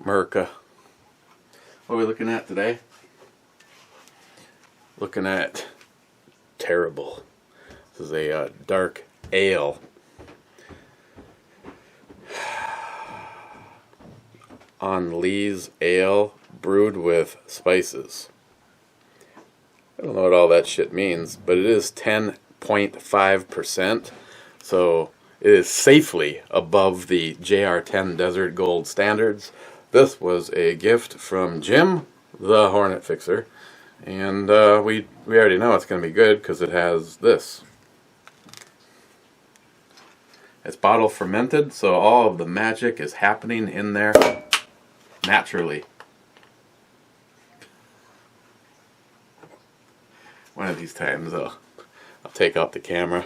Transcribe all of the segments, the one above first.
America. What are we looking at today? Looking at Terrible. This is a dark ale. On Lee's Ale, brewed with spices. I don't know what all that shit means, but it is 10.5%, so it is safely above the JR10 Desert Gold standards. This was a gift from Jim, the Hornet Fixer, and we already know it's going to be good because it has this. It's bottle fermented, so all of the magic is happening in there naturally. One of these times I'll take out the camera.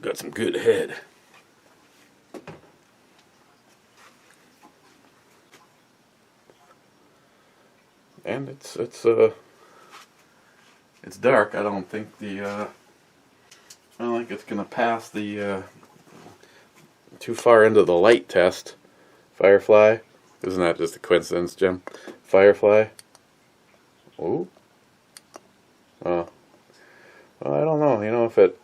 Got some good head. And it's dark. I don't think it's gonna pass the too far into the light test. Firefly, isn't that just a coincidence, Jim? Firefly. Ooh. Well, I don't know. You know, if it,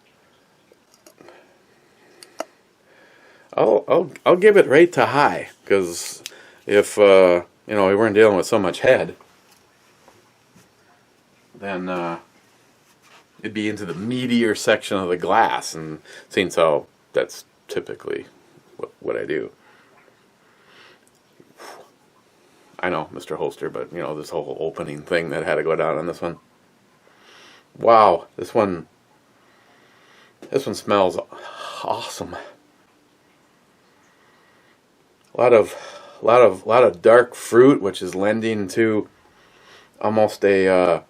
I'll give it right to high, because if you know, we weren't dealing with so much head, then it'd be into the meatier section of the glass, and seeing how that's typically what I do. I know, Mr. Holster, but you know, this whole opening thing that had to go down on this one. Wow, this one smells awesome. A lot of dark fruit, which is lending to almost a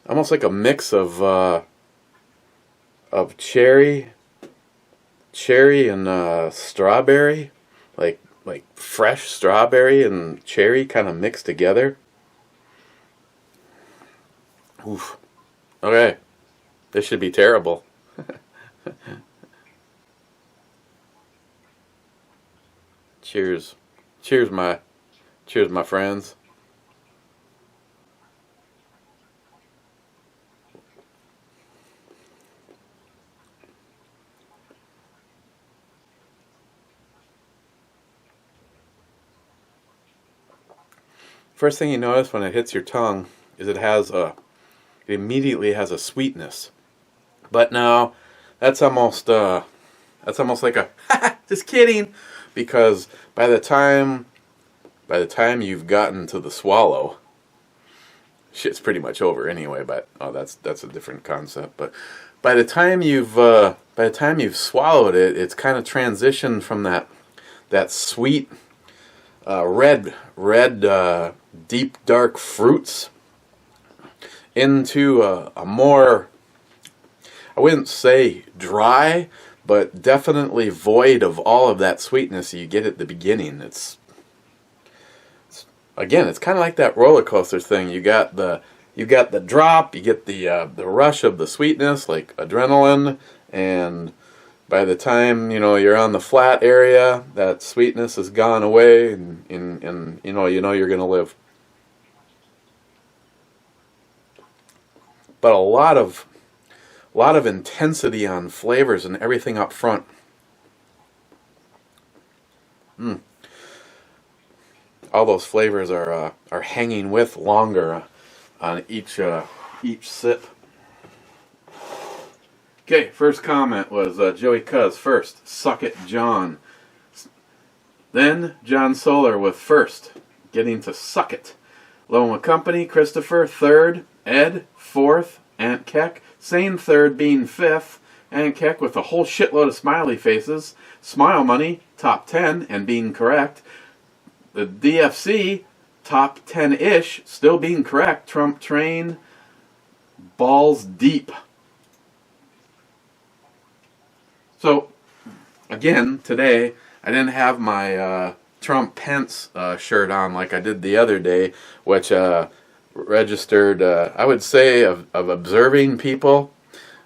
almost like a mix of cherry and strawberry, like fresh strawberry and cherry kind of mixed together. Oof. Okay, this should be terrible. Cheers, cheers, my friends. First thing you notice when it hits your tongue is it immediately has a sweetness. But now that's almost like a just kidding, because by the time you've gotten to the swallow, shit's pretty much over anyway. But that's a different concept. But by the time you've swallowed it, it's kind of transitioned from that sweet red deep dark fruits into a more, I wouldn't say dry, but definitely void of all of that sweetness you get at the beginning. It's again, it's kind of like that roller coaster thing. You got the drop, you get the rush of the sweetness, like adrenaline, and by the time you know you're on the flat area, that sweetness has gone away, and you know you're gonna live. But a lot of intensity on flavors and everything up front. All those flavors are hanging with longer on each sip. Okay, first comment was Joey Cuz first. Suck it, John. Then John Solar with first, getting to suck it. Lone Company, Christopher third, Ed fourth, Aunt Keck, Sane third being fifth, Aunt Keck with a whole shitload of smiley faces, Smile Money top 10 and being correct, the DFC top 10-ish still being correct, Trump Train balls deep. So again, today, I didn't have my Trump Pence shirt on like I did the other day, which registered, I would say, of observing people,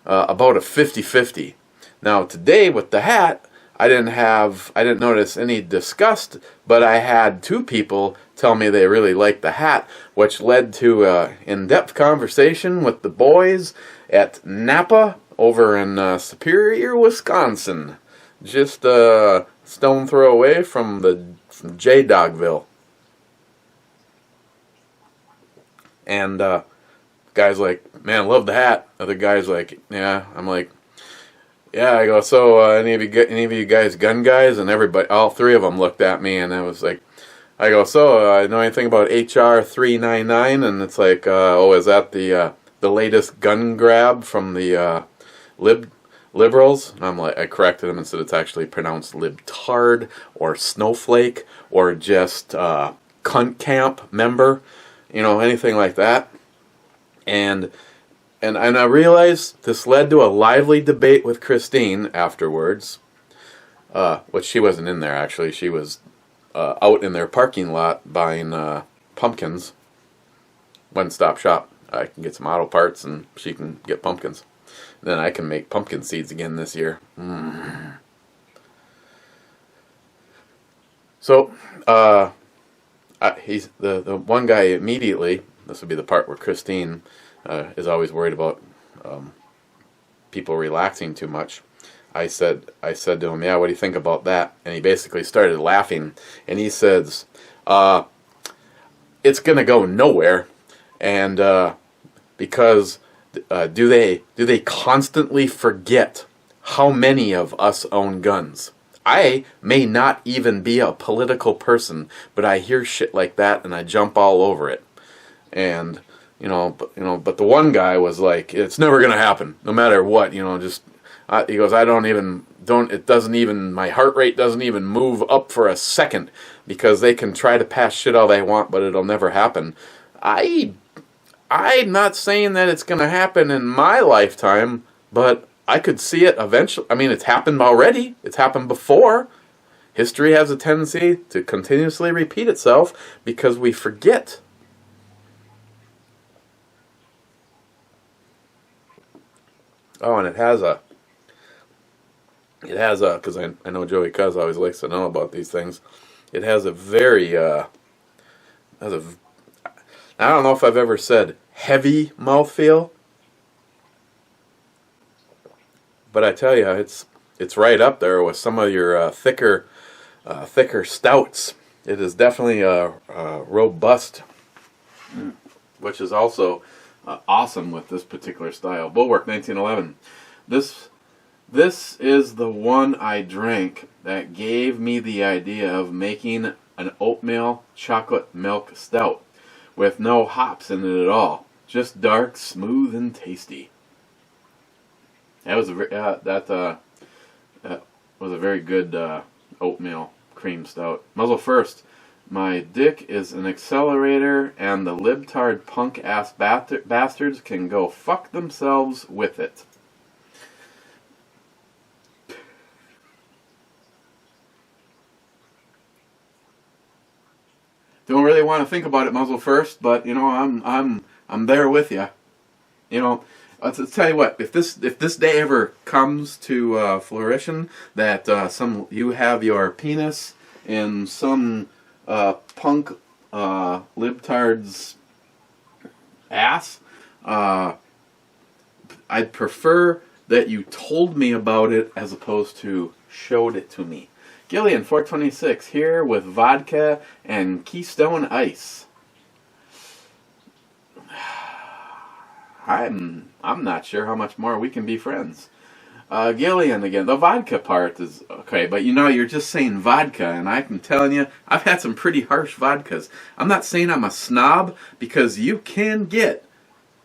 about a 50-50. Now, today with the hat, I didn't notice any disgust, but I had two people tell me they really liked the hat, which led to in-depth conversation with the boys at Napa over in Superior, Wisconsin. Just a stone throw away from J-Dogville. And guy's like, man, I love the hat. Other guy's like, yeah. I'm like, yeah. I go, so any of you guys gun guys? And everybody, all three of them looked at me, and I was like, I go, so I know anything about HR 399? And it's like, oh, is that the latest gun grab from the liberals? And I'm like, I corrected him and said it's actually pronounced libtard or snowflake or just cunt camp member, anything like that. And I realized this led to a lively debate with Christine afterwards, which she wasn't in there actually. She was out in their parking lot buying pumpkins. One-stop shop. I can get some auto parts and she can get pumpkins. Then I can make pumpkin seeds again this year. So, he's the one guy immediately. This would be the part where Christine is always worried about people relaxing too much. I said to him, yeah, what do you think about that? And he basically started laughing, and he says, it's gonna go nowhere, and because do they constantly forget how many of us own guns? I may not even be a political person, but I hear shit like that and I jump all over it. And but the one guy was like, it's never gonna happen, no matter what. He goes, it doesn't even, my heart rate doesn't even move up for a second because they can try to pass shit all they want, but it'll never happen. I'm not saying that it's gonna happen in my lifetime, but I could see it eventually. I mean, it's happened already. It's happened before. History has a tendency to continuously repeat itself because we forget. Oh, and it has a, because I know Joey Cuz always likes to know about these things. It has a very, I don't know if I've ever said heavy mouthfeel, but I tell you, it's right up there with some of your thicker stouts. It is definitely robust, which is also awesome with this particular style. Bulwark 1911. This is the one I drank that gave me the idea of making an oatmeal chocolate milk stout with no hops in it at all. Just dark, smooth, and tasty. That was a very good oatmeal cream stout. Muzzle first. My dick is an accelerator, and the libtard punk-ass bastards can go fuck themselves with it. Don't really want to think about it muzzle first, but I'm there with you. Let's tell you what. If this day ever comes to fruition, that you have your penis in some punk libtard's ass, I'd prefer that you told me about it as opposed to showed it to me. Gillian 426 here with vodka and Keystone Ice. I'm not sure how much more we can be friends. Gillian again. The vodka part is okay, but you're just saying vodka, and I'm telling you, I've had some pretty harsh vodkas. I'm not saying I'm a snob, because you can get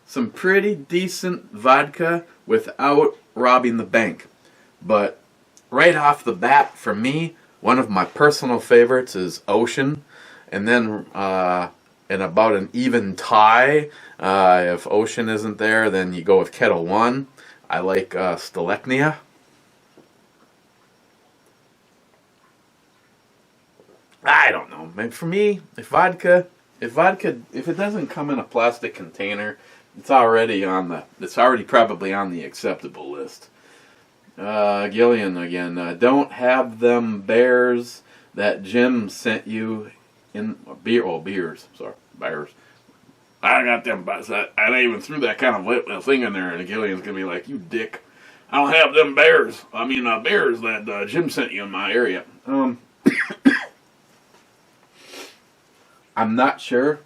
some pretty decent vodka without robbing the bank. But right off the bat, for me, one of my personal favorites is Ocean, and then in about an even tie, if Ocean isn't there, then you go with Kettle One. I like Stalechnia. I don't know. Maybe for me, if it doesn't come in a plastic container, it's already probably on the acceptable list. Gillian again. Don't have them bears that Jim sent you in beers. Sorry, bears. I got them. I even threw that kind of thing in there, and Gillian's gonna be like, "You dick! I don't have them bears. I mean, bears that Jim sent you in my area." I'm not sure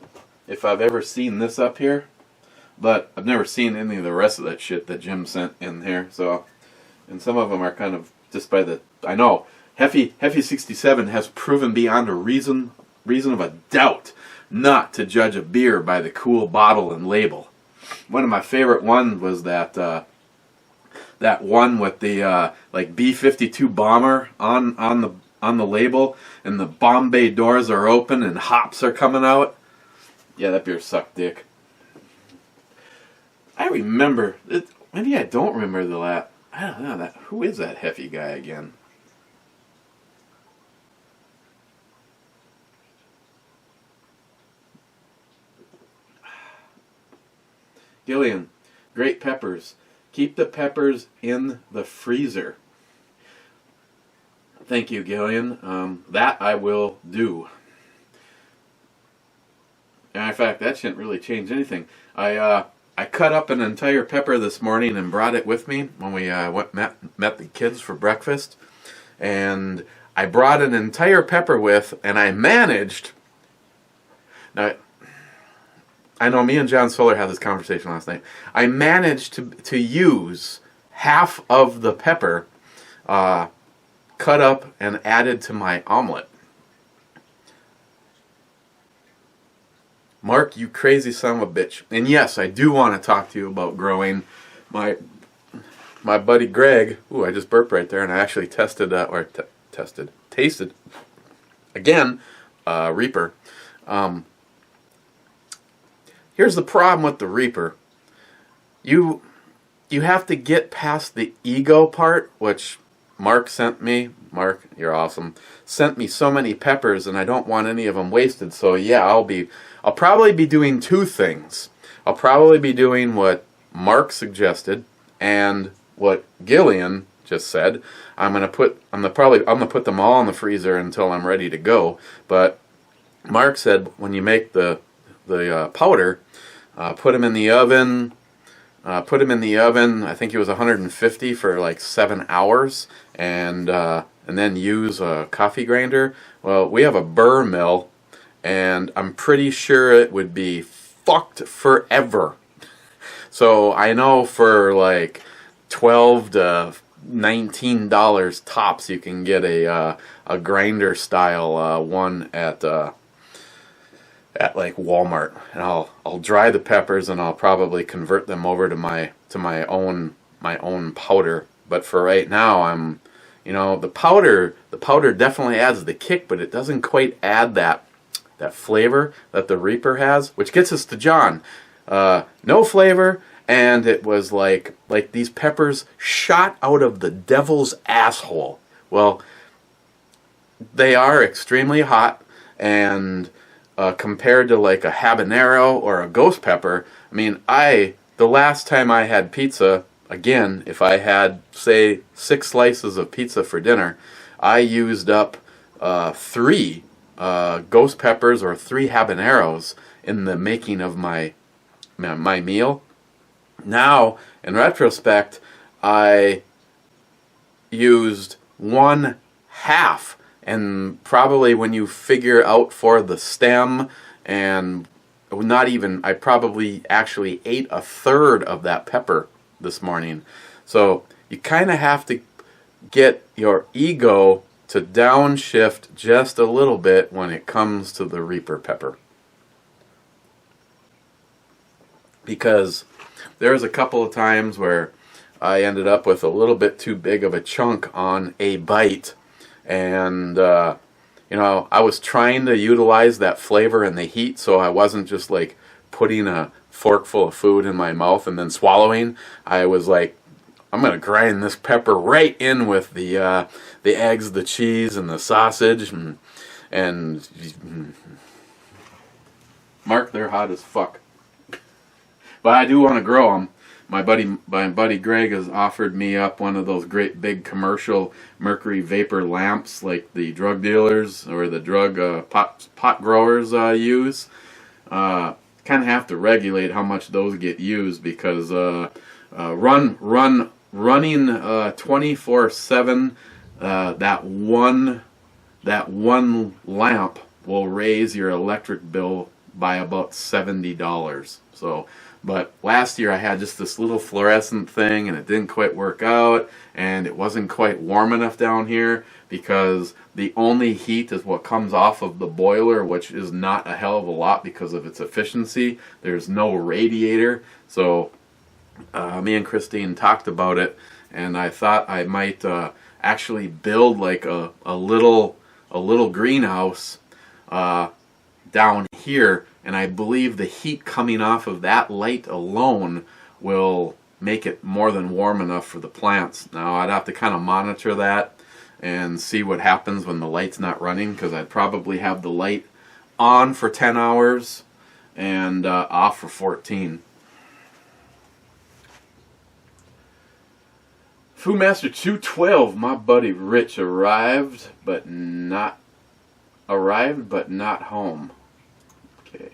if I've ever seen this up here, but I've never seen any of the rest of that shit that Jim sent in here. So, and some of them are kind of just by the. I know Heffy 67 has proven beyond a reason of a doubt not to judge a beer by the cool bottle and label. One of my favorite ones was that one with the like B-52 bomber on the label, and the Bombay doors are open and hops are coming out. Yeah, that beer sucked dick. I remember it. Maybe I don't remember the last. I don't know that. Who is that Heffy guy again? Gillian, great peppers. Keep the peppers in the freezer. Thank you, Gillian. That I will do. And in fact, that shouldn't really change anything. I cut up an entire pepper this morning and brought it with me when we met the kids for breakfast. And I brought an entire pepper and I managed. Now, I know me and John Solar had this conversation last night. I managed to use half of the pepper cut up and added to my omelet. Mark, you crazy son of a bitch. And yes, I do want to talk to you about growing. My buddy Greg, ooh, I just burped right there, and I actually tasted again, Reaper. Here's the problem with the Reaper. You have to get past the ego part, which Mark sent me. Mark, you're awesome. Sent me so many peppers, and I don't want any of them wasted. So yeah, I'll probably be doing two things. I'll probably be doing what Mark suggested and what Gillian just said. I'm gonna put them all in the freezer until I'm ready to go. But Mark said when you make the powder, put them in the oven. Put them in the oven. I think it was 150 for like 7 hours, and then use a coffee grinder. Well, we have a burr mill, and I'm pretty sure it would be fucked forever. So I know for like $12 to $19 tops, you can get a grinder style one at like Walmart, and I'll dry the peppers and I'll probably convert them over to my own powder. But for right now, the powder definitely adds the kick, but it doesn't quite add that flavor that the Reaper has, which gets us to John. No flavor, and it was like these peppers shot out of the devil's asshole. Well, they are extremely hot, and compared to like a habanero or a ghost pepper, I mean, the last time I had pizza, again, if I had, say, 6 slices of pizza for dinner, I used up 3 ghost peppers or 3 habaneros in the making of my meal. Now, in retrospect, I used 1/2. And probably when you figure out for the stem, and I probably actually ate 1/3 of that pepper this morning. So you kind of have to get your ego to downshift just a little bit when it comes to the Reaper pepper. Because there's a couple of times where I ended up with a little bit too big of a chunk on a bite. And, I was trying to utilize that flavor and the heat, so I wasn't just like putting a forkful of food in my mouth and then swallowing. I was like, I'm going to grind this pepper right in with the eggs, the cheese, and the sausage. And Mark, they're hot as fuck. But I do want to grow them. My buddy Greg has offered me up one of those great big commercial mercury vapor lamps like the drug dealers or the drug pot growers use. Kind of have to regulate how much those get used because running 24/7, that one lamp will raise your electric bill by about $70. So, but last year I had just this little fluorescent thing and it didn't quite work out, and it wasn't quite warm enough down here because the only heat is what comes off of the boiler, which is not a hell of a lot because of its efficiency. There's no radiator. So me and Christine talked about it, and I thought I might actually build like a little greenhouse down here, and I believe the heat coming off of that light alone will make it more than warm enough for the plants. Now I'd have to kind of monitor that and see what happens when the light's not running, because I'd probably have the light on for 10 hours and off for 14. Foodmaster 212, my buddy Rich arrived but not home. Okay.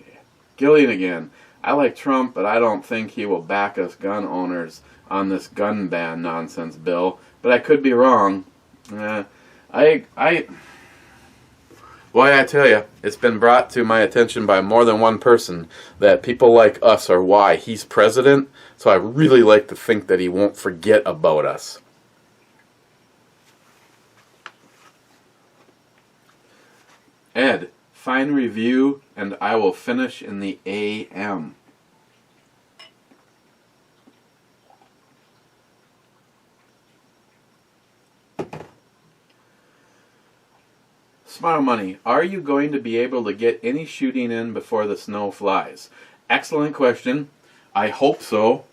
Gillian again. I like Trump, but I don't think he will back us gun owners on this gun ban nonsense bill. But I could be wrong. Well, I tell you, it's been brought to my attention by more than one person that people like us are why he's president. So I really like to think that he won't forget about us. Ed, fine review, and I will finish in the AM. Smile Money, are you going to be able to get any shooting in before the snow flies? Excellent question. I hope so.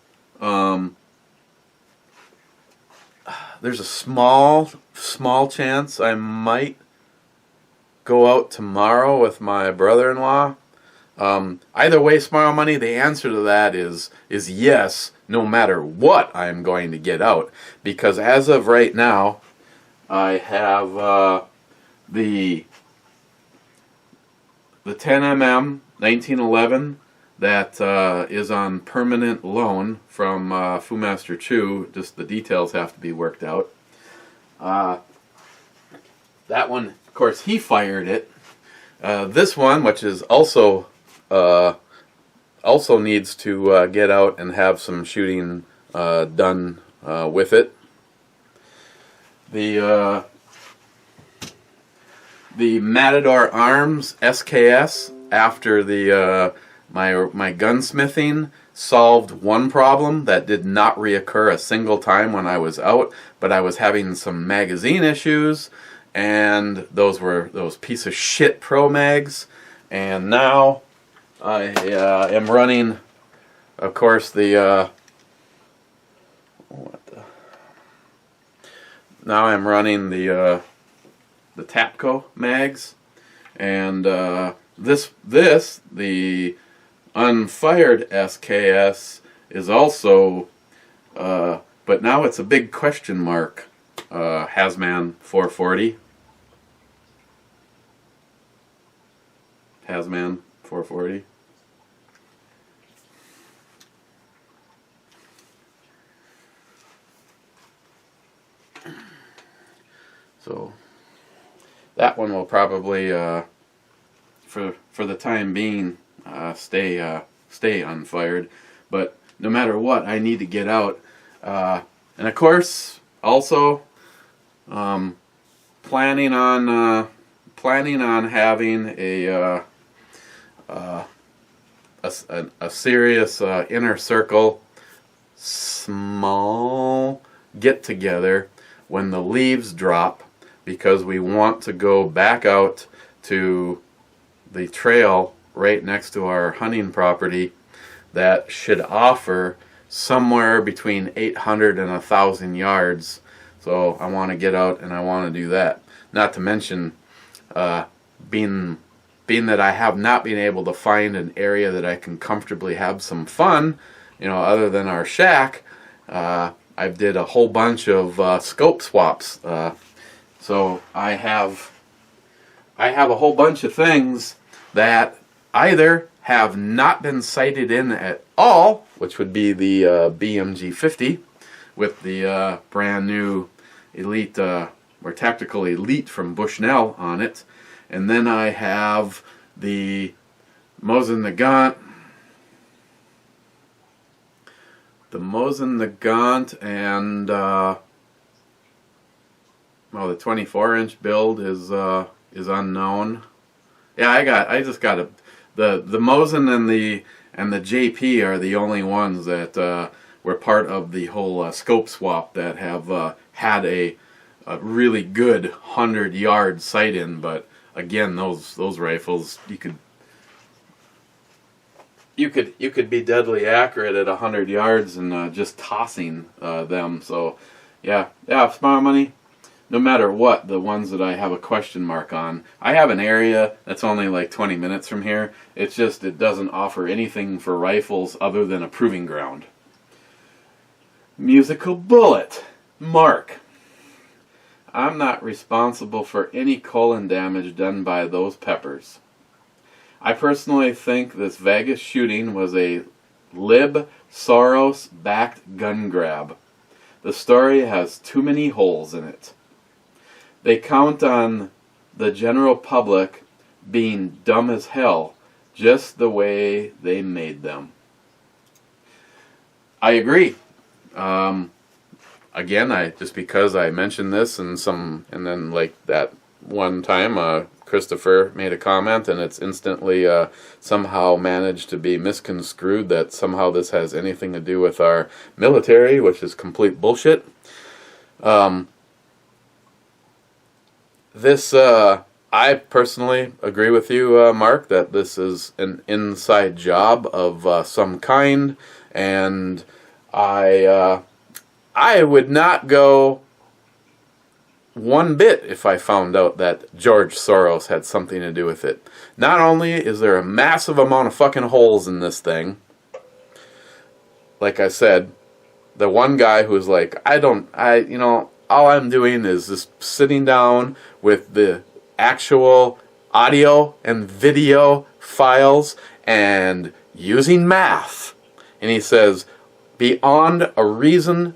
There's a small chance I might go out tomorrow with my brother-in-law. Either way, Smile Money, the answer to that is yes, no matter what I'm going to get out. Because as of right now, I have the 10mm 1911 that is on permanent loan from Foodmaster Chew. Just the details have to be worked out. That one, of course, he fired it. This one, which is also needs to get out and have some shooting done with it. The Matador Arms SKS, after the my gunsmithing, solved one problem that did not reoccur a single time when I was out, but I was having some magazine issues, and those were those piece of shit Pro Mags, and now I am running, of course, now I'm running the Tapco mags, and this the unfired SKS is also, but now it's a big question mark. Hazman 440. Hazman 440. So that one will probably, for the time being, stay unfired. But no matter what, I need to get out. And of course, also planning on having a serious inner circle small get together when the leaves drop, because we want to go back out to the trail right next to our hunting property that should offer somewhere between 800 and 1,000 yards. So I want to get out and I want to do that. Not to mention, being that I have not been able to find an area that I can comfortably have some fun, other than our shack, I did a whole bunch of scope swaps. So I have a whole bunch of things that either have not been sighted in at all, which would be the BMG 50 with the brand new Elite or Tactical Elite from Bushnell on it. And then I have the Mosin Nagant, and the 24-inch build is unknown. Yeah, I just got the Mosin and the JP are the only ones that were part of the whole scope swap that have had a really good 100-yard sight in. But again, those rifles, you could be deadly accurate at 100 yards and just tossing them. So yeah, Smart Money. No matter what, the ones that I have a question mark on, I have an area that's only like 20 minutes from here. It's just it doesn't offer anything for rifles other than a proving ground. Musical Bullet. Mark. I'm not responsible for any colon damage done by those peppers. I personally think this Vegas shooting was a Lib Soros-backed gun grab. The story has too many holes in it. They count on the general public being dumb as hell, just the way they made them. I agree. Again, just because I mentioned this and then like that one time, Christopher made a comment and it's instantly somehow managed to be misconstrued that somehow this has anything to do with our military, which is complete bullshit. I personally agree with you, Mark, that this is an inside job of some kind, and I would not go one bit if I found out that George Soros had something to do with it. Not only is there a massive amount of fucking holes in this thing, like I said, the one guy who's like, all I'm doing is just sitting down with the actual audio and video files and using math. And he says, beyond a reason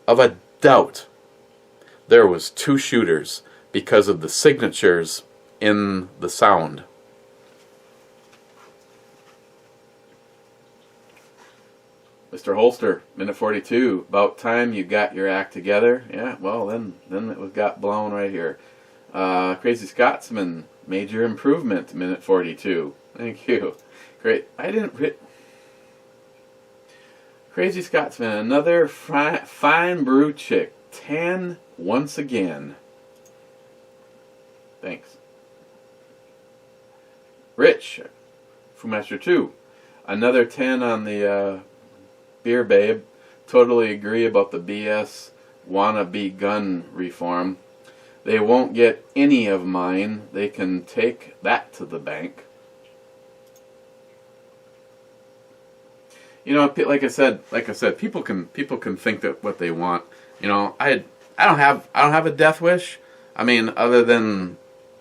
of a doubt, there was 2 shooters because of the signatures in the sound. Mr. Holster, minute 42. About time you got your act together. Yeah, well, then it got blown right here. Crazy Scotsman, major improvement, minute 42. Thank you. Great. Crazy Scotsman, another fine brew chick. 10 once again. Thanks. Rich, Fumaster 2. Another 10 on the Beer Babe. Totally agree about the BS wannabe gun reform. They won't get any of mine. They can take that to the bank. Like I said, people can think that what they want. I don't have a death wish. I mean, other than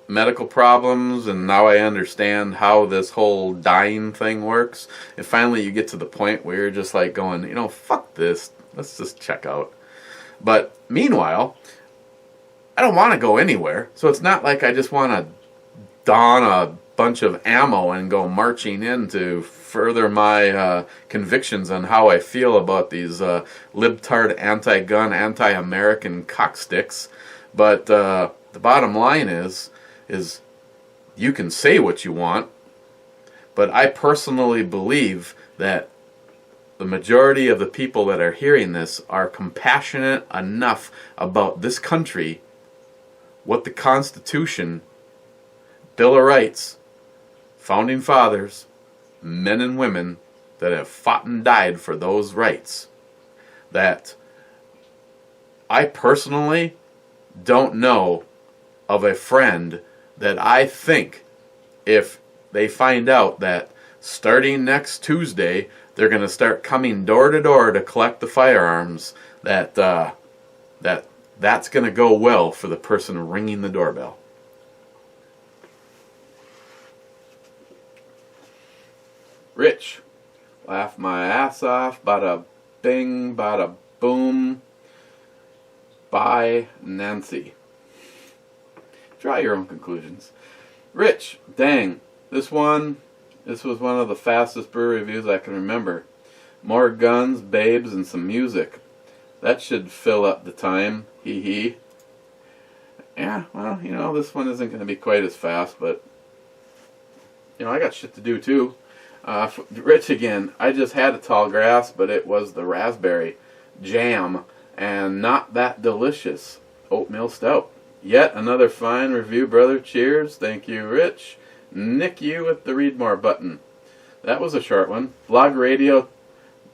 medical problems, and now I understand how this whole dying thing works. And finally you get to the point where you're just like going, fuck this. Let's just check out. But meanwhile, I don't want to go anywhere. So it's not like I just want to don a bunch of ammo and go marching in to further my convictions on how I feel about these libtard, anti-gun, anti-American cocksticks. But the bottom line is you can say what you want, but I personally believe that the majority of the people that are hearing this are compassionate enough about this country, what the Constitution, Bill of Rights, Founding Fathers, men and women that have fought and died for those rights, that I personally don't know of a friend that I think if they find out that starting next Tuesday they're going to start coming door to door to collect the firearms, that's going to go well for the person ringing the doorbell. Rich, laugh my ass off, bada bing, bada boom. Bye, Nancy. Draw your own conclusions. Rich, dang, this was one of the fastest brew reviews I can remember. More guns, babes, and some music. That should fill up the time, hee hee. Yeah, well, you know, this one isn't going to be quite as fast, but, you know, I got shit to do too. Rich again, I just had a tall grass, but it was the raspberry jam, and not that delicious. Oatmeal stout. Yet another fine review, brother. Cheers. Thank you, Rich. Nick you with the read more button. That was a short one. Blog radio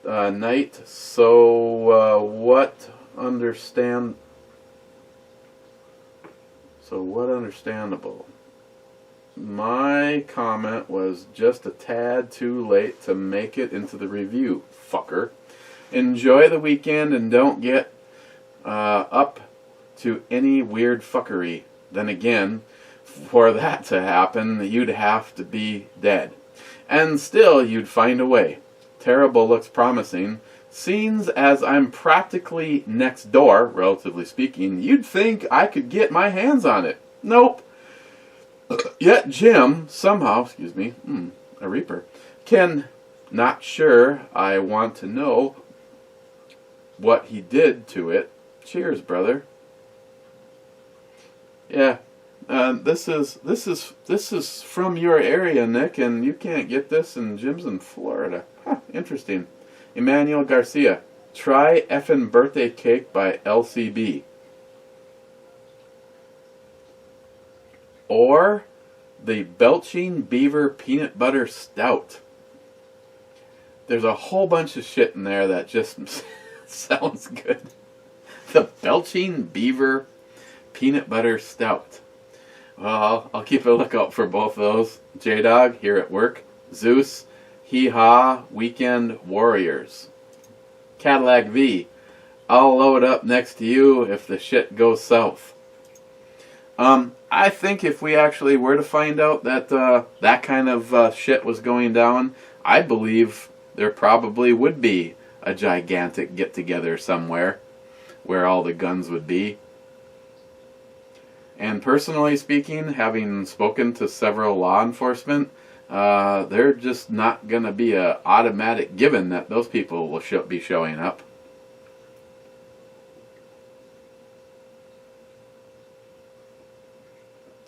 night. So what understandable? My comment was just a tad too late to make it into the review, fucker. Enjoy the weekend and don't get up to any weird fuckery. Then again, for that to happen, you'd have to be dead. And still, you'd find a way. Terrible looks promising. Seems as I'm practically next door, relatively speaking, you'd think I could get my hands on it. Nope. Yet Jim, somehow, a Reaper, not sure I want to know what he did to it. Cheers, brother. Yeah, this is from your area, Nick, and you can't get this, and Jim's in Florida. Huh, interesting. Emmanuel Garcia, try effin' birthday cake by LCB. Or the Belching Beaver Peanut Butter Stout. There's a whole bunch of shit in there that just sounds good. The Belching Beaver Peanut Butter Stout. Well, I'll keep a lookout for both of those. J-Dog, here at work. Zeus, Hee-Haw, Weekend Warriors. Cadillac V, I'll load up next to you if the shit goes south. I think if we actually were to find out that that kind of shit was going down, I believe there probably would be a gigantic get-together somewhere where all the guns would be. And personally speaking, having spoken to several law enforcement, they're just not going to be an automatic given that those people will be showing up.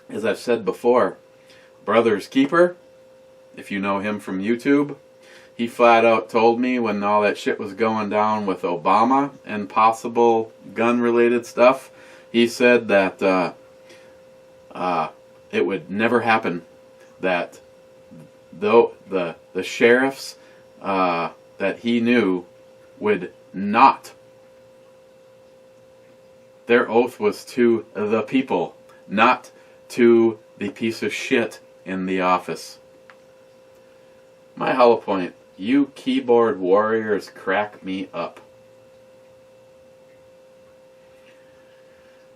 As I've said before, Brother's Keeper, if you know him from YouTube, he flat out told me when all that shit was going down with Obama and possible gun-related stuff, he said that it would never happen, that though the sheriffs that he knew would not. Their oath was to the people, not to the piece of shit in the office. My hollow point, you keyboard warriors crack me up.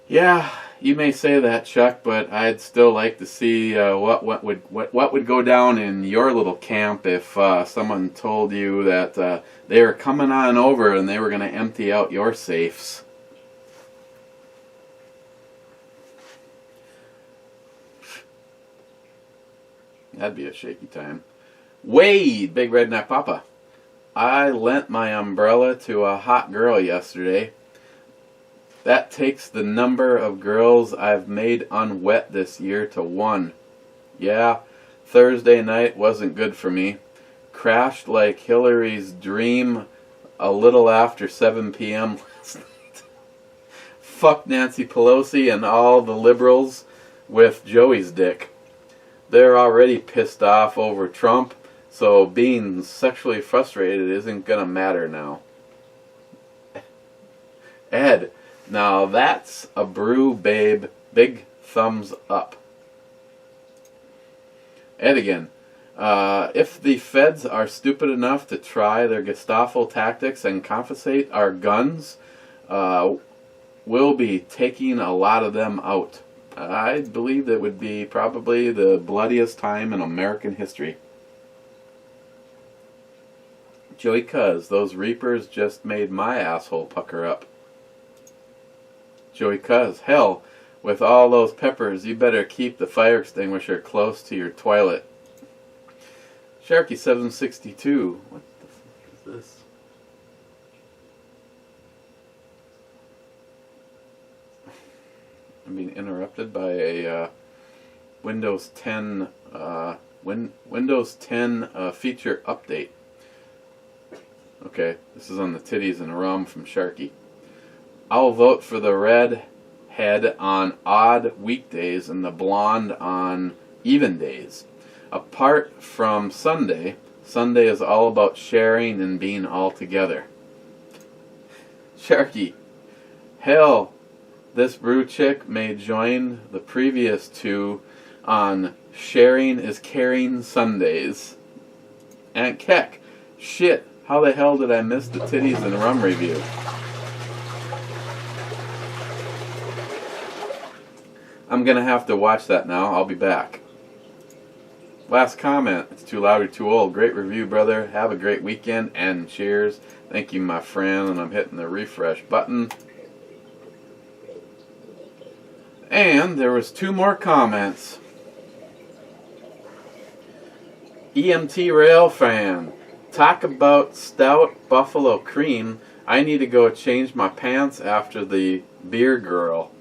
Yeah, you may say that, Chuck, but I'd still like to see what would go down in your little camp if someone told you that they were coming on over and they were going to empty out your safes. That'd be a shaky time. Wade, Big Redneck Papa. I lent my umbrella to a hot girl yesterday. That takes the number of girls I've made unwet this year to 1. Yeah, Thursday night wasn't good for me. Crashed like Hillary's dream a little after 7 p.m. last night. Fuck Nancy Pelosi and all the liberals with Joey's dick. They're already pissed off over Trump, so being sexually frustrated isn't gonna matter now. Ed, now that's a brew, babe. Big thumbs up. Ed again. If the feds are stupid enough to try their Gestapo tactics and confiscate our guns, we'll be taking a lot of them out. I believe that would be probably the bloodiest time in American history. Joey Cuz, those Reapers just made my asshole pucker up. Joey Cuz, hell, with all those peppers, you better keep the fire extinguisher close to your toilet. Sharky762, what the fuck is this? I'm being interrupted by a Windows 10 Windows 10 feature update. Okay, this is on the titties and rum from Sharky. I'll vote for the red head on odd weekdays and the blonde on even days. Apart from Sunday, Sunday is all about sharing and being all together. Sharky, hell, this brew chick may join the previous two on sharing is caring Sundays. Aunt Keck, shit, how the hell did I miss the titties and rum review? I'm gonna have to watch that now. I'll be back. Last comment. It's too loud or too old. Great review, brother. Have a great weekend and cheers. Thank you, my friend. And I'm hitting the refresh button. And there was 2 more comments. EMT Rail Fan. Talk about stout buffalo cream. I need to go change my pants after the beer girl.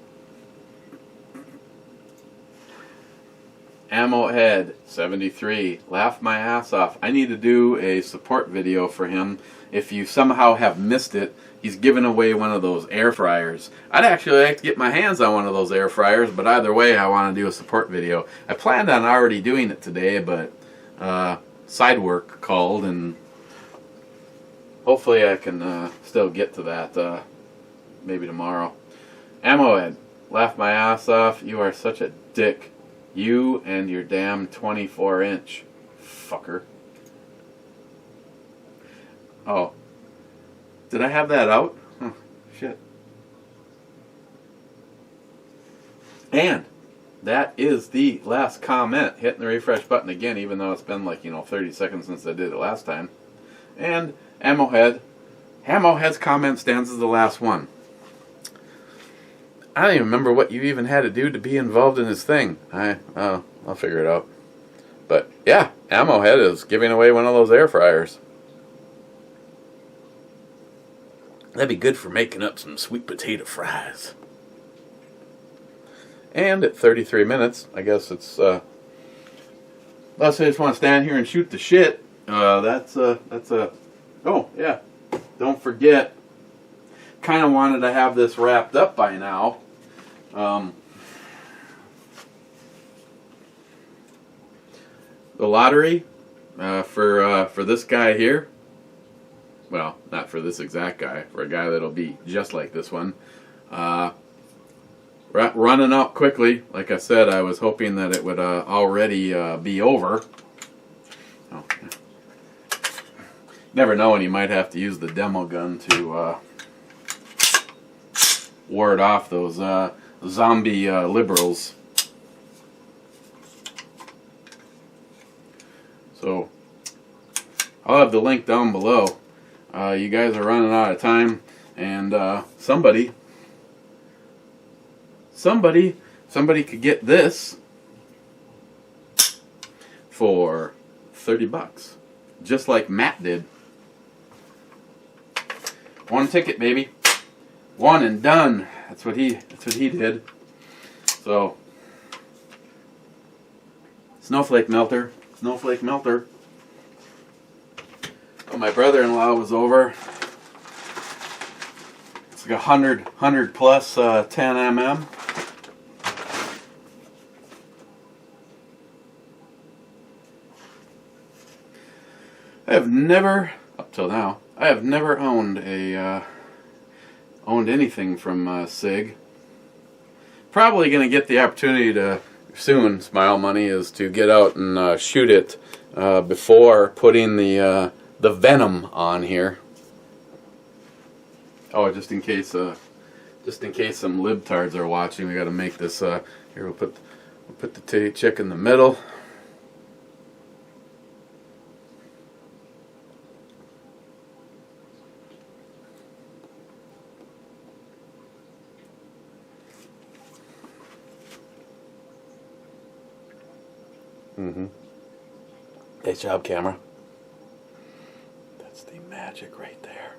Ammo Head 73. Laugh my ass off. I need to do a support video for him. If you somehow have missed it, he's giving away one of those air fryers. I'd actually like to get my hands on one of those air fryers, but either way, I want to do a support video. I planned on already doing it today, but side work called, and hopefully I can still get to that maybe tomorrow. Ammo Head. Laugh my ass off. You are such a dick. You and your damn 24-inch fucker. Oh. Did I have that out? Huh, shit. And that is the last comment. Hitting the refresh button again, even though it's been like, 30 seconds since I did it last time. And Ammo Head. Ammo Head's comment stands as the last one. I don't even remember what you even had to do to be involved in this thing. I'll figure it out. But yeah, Ammo Head is giving away one of those air fryers. That'd be good for making up some sweet potato fries. And at 33 minutes, I guess it's unless I just want to stand here and shoot the shit. That's a. Oh yeah, don't forget. Kind of wanted to have this wrapped up by now. The lottery for this guy here. Well, not for this exact guy. For a guy that'll be just like this one. Running out quickly. Like I said, I was hoping that it would already be over. Oh. Never know when you might have to use the demo gun to ward off those zombie liberals. So I'll have the link down below. You guys are running out of time, and somebody could get this for $30, just like Matt did. One ticket, baby. One and done. That's what he did. So Snowflake Melter. Snowflake Melter. Well, my brother-in-law was over. It's like 100 plus 10 mm. I have never, up till now, I have never owned anything from Sig. Probably going to get the opportunity to soon, Smile Money, is to get out and shoot it before putting the venom on here. Oh, just in case some libtards are watching, we got to make this. Here we'll put the chick in the middle. Nice job, camera. That's the magic right there.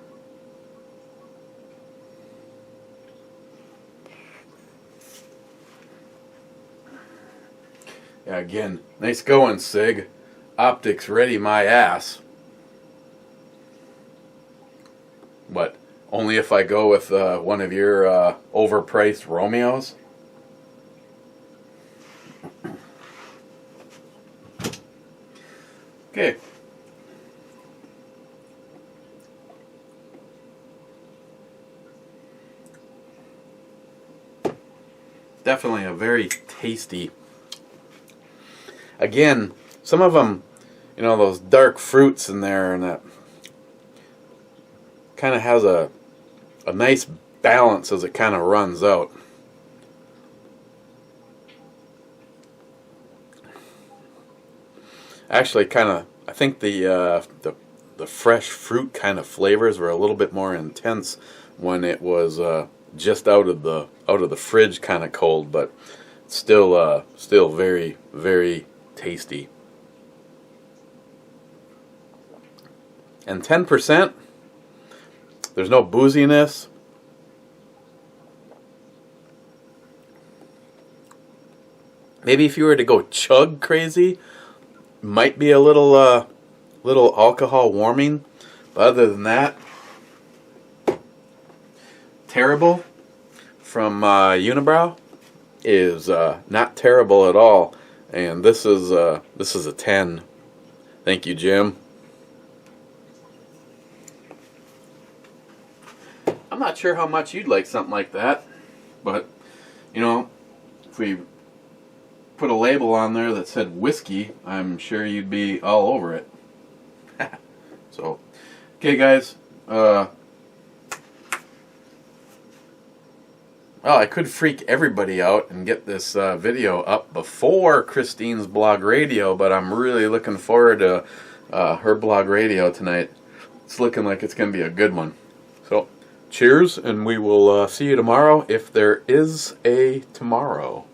Yeah, again, nice going, Sig. Optics ready my ass. But only if I go with one of your overpriced Romeos? Okay. Definitely a very tasty. Again, some of them, you know, those dark fruits in there, and that kind of has a nice balance as it kind of runs out. Actually, I think the fresh fruit kind of flavors were a little bit more intense when it was just out of the fridge, kind of cold, but still very, very tasty. And 10%. There's no booziness. Maybe if you were to go chug crazy, might be a little alcohol warming, but other than that, terrible from UNIBROUE is not terrible at all, and this is a 10. Thank you, Jim. I'm not sure how much you'd like something like that, but you know, if we put a label on there that said whiskey, I'm sure you'd be all over it. So, okay, guys. Well, I could freak everybody out and get this video up before Christine's blog radio, but I'm really looking forward to her blog radio tonight. It's looking like it's going to be a good one. So, cheers, and we will see you tomorrow if there is a tomorrow.